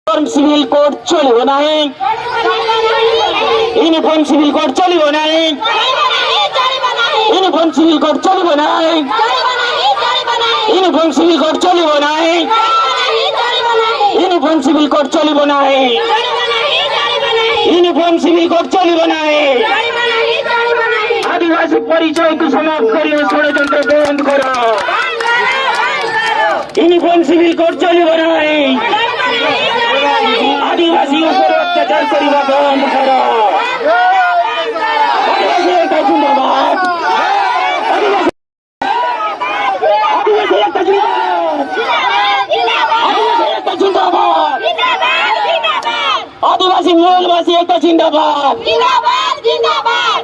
Civil code চলিব নাই, uniform civil code চলিব নাই, ইউনিফর্ম সিভিল কোড চলিব নাই, ইউনিফর্ম সিভিল কোড চলিব নাই, ইউনিফর্ম সিভিল কোড চলিব নাই, ইউনিফর্ম সিভিল কোড চলিব নাই। আদিবাসী পরিচয়কে সমাপ্ত করিয়ে ষড়যন্ত্র বন্ধ করো। ইউনিফর্ম সিভিল কোড চলিব নাই। আদিবাসী উপর অত্যাচার করিবা বন্ধ করো। আদিবাসী একটা জিন্দাবাদ, আদিবাসী একটা জিন্দাবাদ, আদিবাসী একটা জিন্দাবাদ, আদিবাসী মূলবাসী একটা জিন্দাবাদ,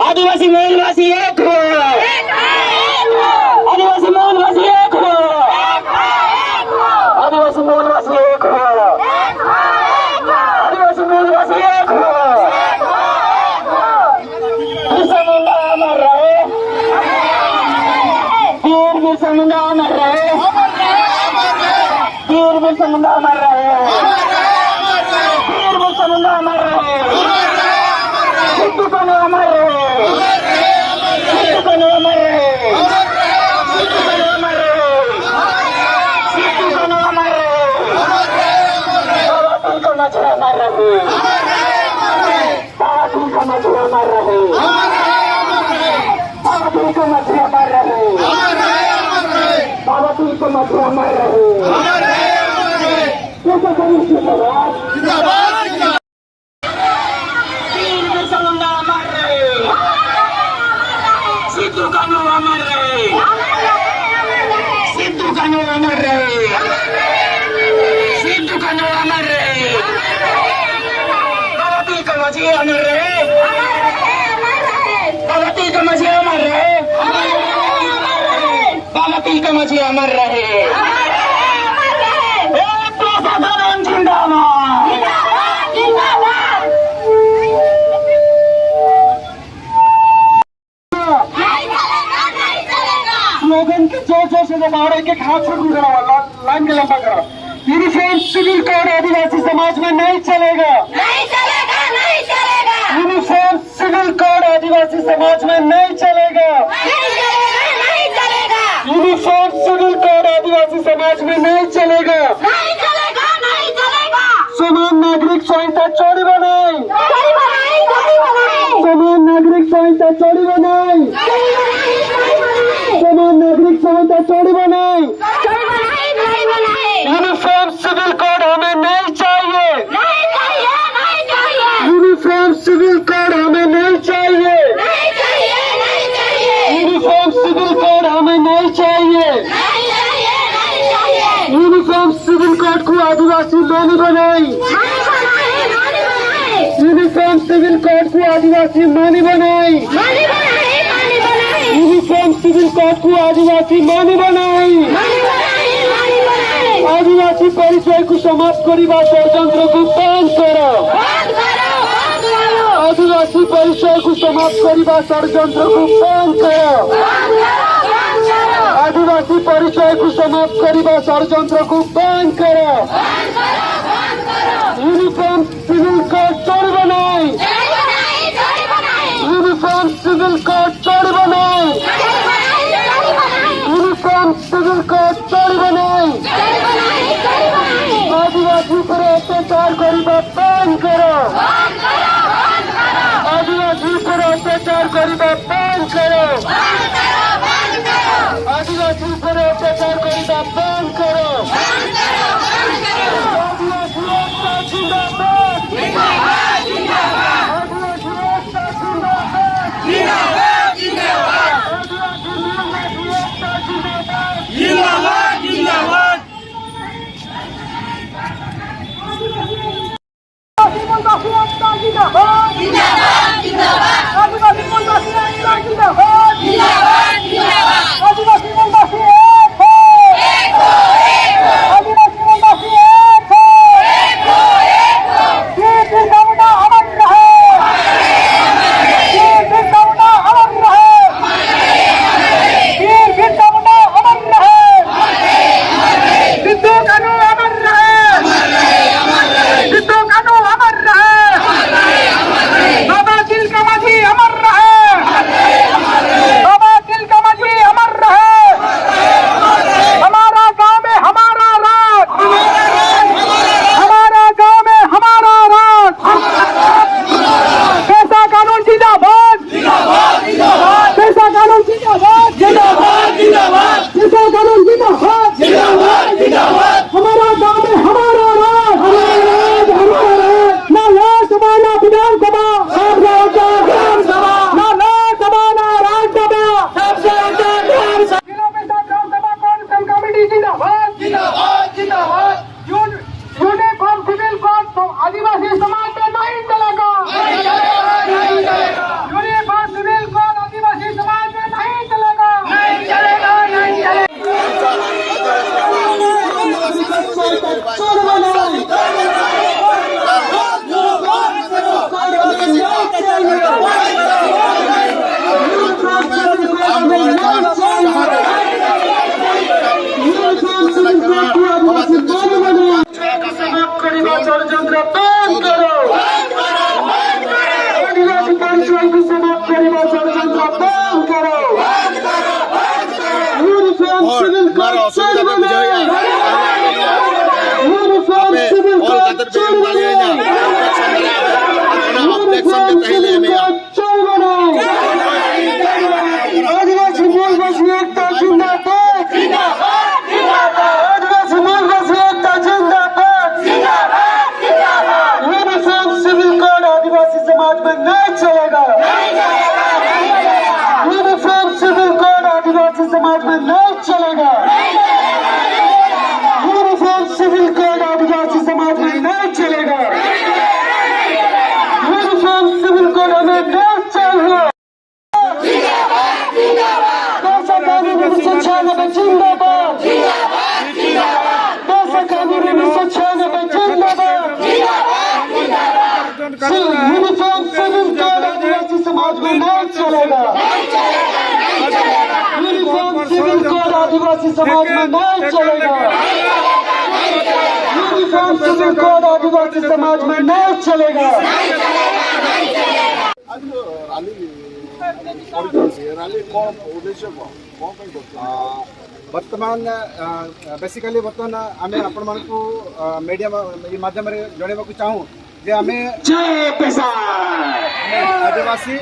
आदिवासी मूलवासी एक हो, आदिवासी मूलवासी एक हो, आदिवासी मूलवासी एक हो, आदिवासी मूलवासी एक हो। बिरसा मुंडा अमर रहे, वीर बिरसा मुंडा अमर रहे, वीर बिरसा मुंडा अमर रहे, वीर बिरसा मुंडा अमर रहे, सिद्धू कान्हू अमर रहे, सिद्धू कान्हू अमर रहे, सिद्धू कान्हू अमर रहे, सिद्धू कान्हू अमर रहे, बाबा तिलका मांझी अमर रहे, बाबा तिलका मांझी अमर रहे, बाबा तिलका मांझी अमर रहे, बाबा तिलका मांझी अमर रहे। कैसे करें जिंदाबाद, सिद्धू कान्हू अमर रहे, सिद्धू कान्हू अमर रहे, सिद्धू कान्हू अमर रहे, बाबा तिलका मांझी अमर रहे, बाबा तिलका मांझी अमर रहे, बाबा तिलका मांझी अमर रहे। प्रशासन जिंदाबाद, स्लोगन के जोर जोर से जब आ रहे कि हाथ छोड़ करा, लाइन के लंबा करा। यूनिफॉर्म सिविल कोड आदिवासी समाज में नहीं चलेगा, नहीं चलेगा, नहीं चलेगा। यूनिफॉर्म सिविल कोड आदिवासी समाज में नहीं चलेगा, नहीं चलेगा, नहीं चलेगा। यूनिफॉर्म सिविल कोड आदिवासी समाज में नहीं चलेगा, नहीं चलेगा, नहीं चलेगा। समान नागरिक संहिता चोरी बनाई, समान नागरिक संहिता चोरी बनाई, समान नागरिक संहिता चोरी बनाई। यूनिफॉर्म सिविल कोड हमें नहीं चाहिए, नहीं चाहिए, नहीं चाहिए। यूनिफॉर्म सिविल कोड हमें नहीं चाहिए, नहीं चाहिए, नहीं चाहिए। यूनिफॉर्म सिविल कोड हमें नहीं चाहिए, नहीं चाहिए, नहीं चाहिए। यूनिफॉर्म सिविल कोड को आदिवासी मानी बनाई, यूनिफॉर्म सिविल कोड को आदिवासी मानी बनाई, यूनिफॉर्म सिविल कोड को आदिवासी मानी बनाई। आदिवासी परिचय को समाप्त करिबा षड्यंत्र को बंद करो, आदिवासी परिचय को समाप्त करिबा षड्यंत्र को बंद करो, आदिवासी परिचय को समाप्त करिबा षड्यंत्र को बंद करो। यूनिफॉर्म सिविल कोड चोरी बनाई, यूनिफॉर्म सिविल कोड चोरी बनाई, यूनिफॉर्म सिविल कोड चोरी बनाई। आदिवासी पर अत्याचार करिबा बंद करो, आदिवासी पर अत्याचार करिबा बंद करो, आदिवासी पर अत्याचार करिबा बंद करो। आदिवासी एकता जिंदाबाद, जिंदाबाद, जिंदाबाद। आदिवासी एकता जिंदाबाद, जिंदाबाद, जिंदाबाद। आदिवासी मूलवासी एकता जिंदाबाद, जिंदाबाद, जिंदाबाद। मूलवासी एकता जिंदाबाद, जिंदाबाद, जिंदाबाद। आदिवासी मूलवासी एकता जिंदाबाद, जिंदाबाद, जिंदाबाद। आदिवासी मूलवासी यूनिफॉर्म सिविल कोड आदिवासी समाज में नहीं चलेगा। यूनिफॉर्म सिविल कोड आदिवासी समाज में नहीं चलेगा। यूनिफॉर्म सिविल कोड आदिवासी समाज में नहीं चलेगा। वर्तमान बेसिकली वर्तमान आम आपण मान मीडिया माध्यम जनवाक चाहूँ जे आमे आदिवासी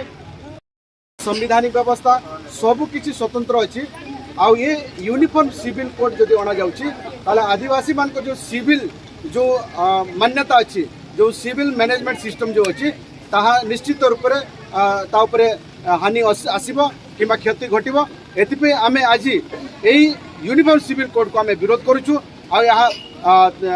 संविधानिक व्यवस्था सबु किछि स्वतंत्र अच्छी आउ ये यूनिफॉर्म सिविल कोड जदि अणा जाउछि ताले आदिवासी मान को जो सिविल जो मान्यता अच्छी जो सिविल मैनेजमेंट सिस्टम जो अच्छी ताहा निश्चित रूप से ता उपरे हानि आसीबो किंबा क्षति घटिबो एतिपे आमे आज यही यूनिफॉर्म सिविल कोड को आमे विरोध करूछु आ यहाँ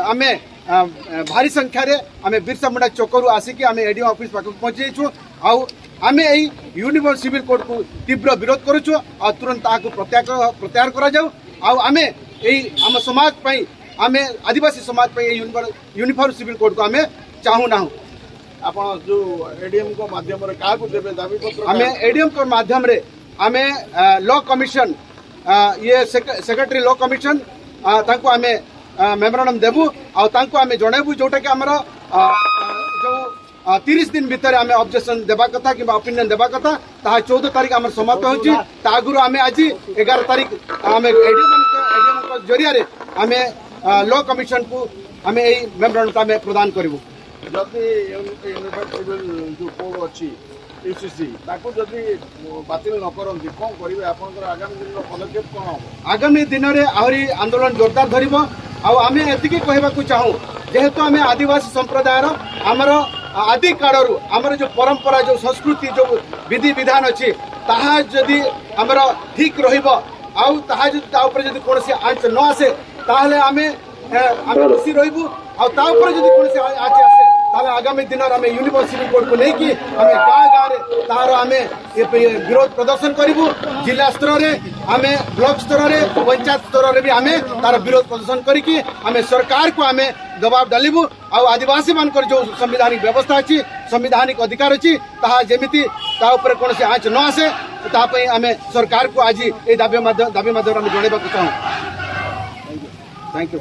आमे भारी संख्या रे आमे बिरसा मुंडा चौकरू आसिकी आमे एडीओ ऑफिस पाक पहुंचेछु आउ आमे यही यूनिफॉर्म सिविल कोड को तीव्र विरोध करूछु आ तुरंत ताकू प्रत्याहार करा जाऊ आउ आमे यही आम समाज पई आमे आदिवासी समाज पई यूनिफॉर्म सिविल कोड को आमे चाहू ना आपण जो एडीएम को माध्यम रे का को देबे दाबी पत्र आमे एडीएम को माध्यम रे आमे लॉ कमिशन ये सेक्रेटरी लॉ कमिशन तांको आमे मेमोरेंडम देबू आ तांको आमे जणेबू जोटा कि हमर जो 30 दिन भीतर आमे ऑब्जेक्शन देबा कथा कि ओपिनियन देबा कथा ता 14 तारिख हमर समाप्त होची ता गुरु आमे आज 11 तारिख आमे एडीएम को जरिया रे आमे लॉ कमिशन को आमे एई मेमोरेंडम आमे प्रदान करबू जदि यूनिफॉर्म सिविल जो कोड अच्छी यूसीसी ताको जदि बातिल न करंती कोन करिवे आपनकर आगामी दिन पदक्षेप कोन हो आगामी दिन रे आहरी आंदोलन जोरदार धरिबो आ आमे एतिकी कहबा को चाहू जेहेतु आमे आदिवासी संप्रदायर हमर आदि काळरू हमर जो परंपरा जो संस्कृति जो विधि विधान अछि ताहा जदि हमर ठीक रहिबो आ ताहा जदि ता ऊपर जदि कोनसी आंच न आसे ताहले आमे खुशी रहिबू आ ता ऊपर जदि कोनसी आंच आसे ताले आगामी दिन आमे यूनिफॉर्म सिविल कोड को लेकी आमे गाँ गाँ रे तार आमे विरोध प्रदर्शन करिबू जिला स्तर रे आमे ब्लॉक स्तर रे पंचायत स्तर रे भी आमे तार विरोध प्रदर्शन करिकी आमे सरकार को आमे दबाव डालिबू आ आदिवासी मानकर जो संवैधानिक व्यवस्था अछि संवैधानिक अधिकार अछि ताहा जेमिति ता ऊपर कोनसी आंच न आसे ता पई आमे सरकार को आज ए दाबी माध्यम आमे जणेबा को चाहू। Thank you.